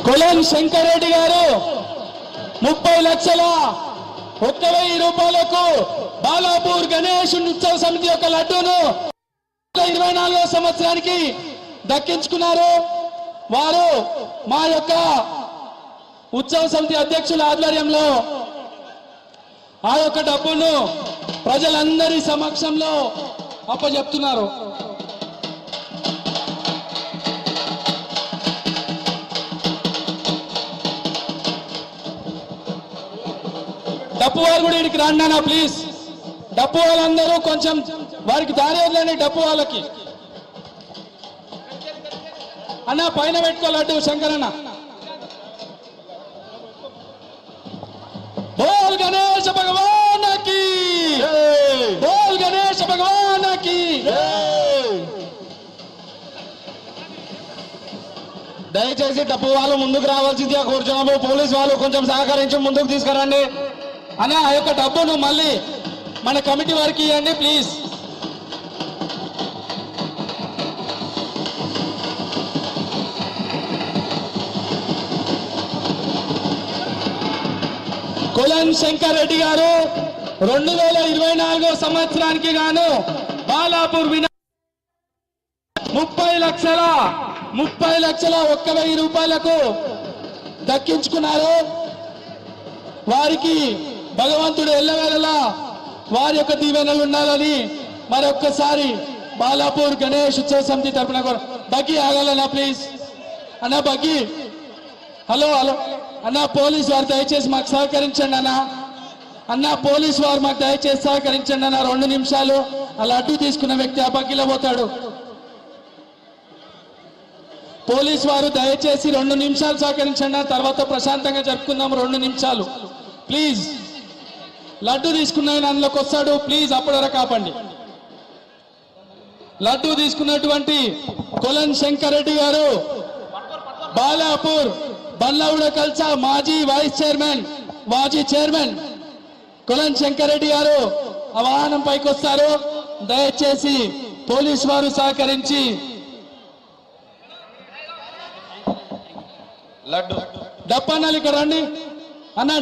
కొలన్ శంకర్ రెడ్డి గారు 30 లక్షల 1,000 రూపాయలకు బాలాపూర్ గణేష్ ఉత్సవ సమితి యొక్క లడ్డూను 24వ సంవత్సరానికి దక్కించుకున్నారు. వారు మా యొక్క ఉత్సవ సమితి అధ్యక్షుల ఆధ్వర్యంలో ఆ యొక్క డబ్బును ప్రజలందరి సమక్షంలో అప్పచెప్తున్నారు. డప్పు వాళ్ళు కూడా ఇక్కడికి రండి అన్న ప్లీజ్. డప్పు వాళ్ళందరూ కొంచెం వారికి దారి వదిలేండి. డప్పు వాళ్ళకి అన్న పైన పెట్టుకోవాలడ్డు శంకరన్న. బోల్ గణేష్ భగవానకి, బోల్ గణేష్ భగవానకి. దయచేసి డప్పు వాళ్ళు ముందుకు రావాల్సిందిగా కోరుచున్నాము. పోలీసు వాళ్ళు కొంచెం సహకరించి ముందుకు తీసుకురండి. అన్న ఆ యొక్క డబ్బును మళ్ళీ మన కమిటీ వారికి ఇవ్వండి ప్లీజ్. కొలన్ శంకర్ రెడ్డి గారు 2024వ సంవత్సరానికి గాను బాలాపూర్ 30 లక్షల 1,000 రూపాయలకు దక్కించుకున్నారు. వారికి భగవంతుడు ఎల్లవేళలా వారి యొక్క దీవెనలు ఉండాలని మరొక్కసారి బాలాపూర్ గణేష్ ఉత్సవ సమితి తరపున బగ్గి ఆగాలన్నా ప్లీజ్. అన్నా బగ్గి, హలో హలో అన్నా పోలీస్ వారు దయచేసి మాకు సహకరించండి అన్న. అన్నా పోలీస్ వారు మాకు దయచేసి సహకరించండి అన్న. 2 నిమిషాలు అలా అడ్డు తీసుకున్న వ్యక్తి ఆ బగ్గిలో పోతాడు. పోలీస్ వారు దయచేసి 2 నిమిషాలు సహకరించండి. తర్వాత ప్రశాంతంగా జరుపుకుందాం. 2 నిమిషాలు ప్లీజ్. లడ్డు తీసుకున్న అందులోకి వస్తాడు ప్లీజ్, అప్పటి వరకు ఆపండి. లడ్డు తీసుకున్నటువంటి కొలన్ శంకర్ రెడ్డి గారు బాలాపూర్ బండ్లగూడ కల్సా మాజీ వైస్ చైర్మన్, మాజీ చైర్మన్ కొలన్ శంకర్ రెడ్డి గారు ఆ వాహనం పైకి వస్తారు. దయచేసి పోలీసు వారు సహకరించి లడ్డు డప్పన్నాలు ఇక్కడ రండి అన్న.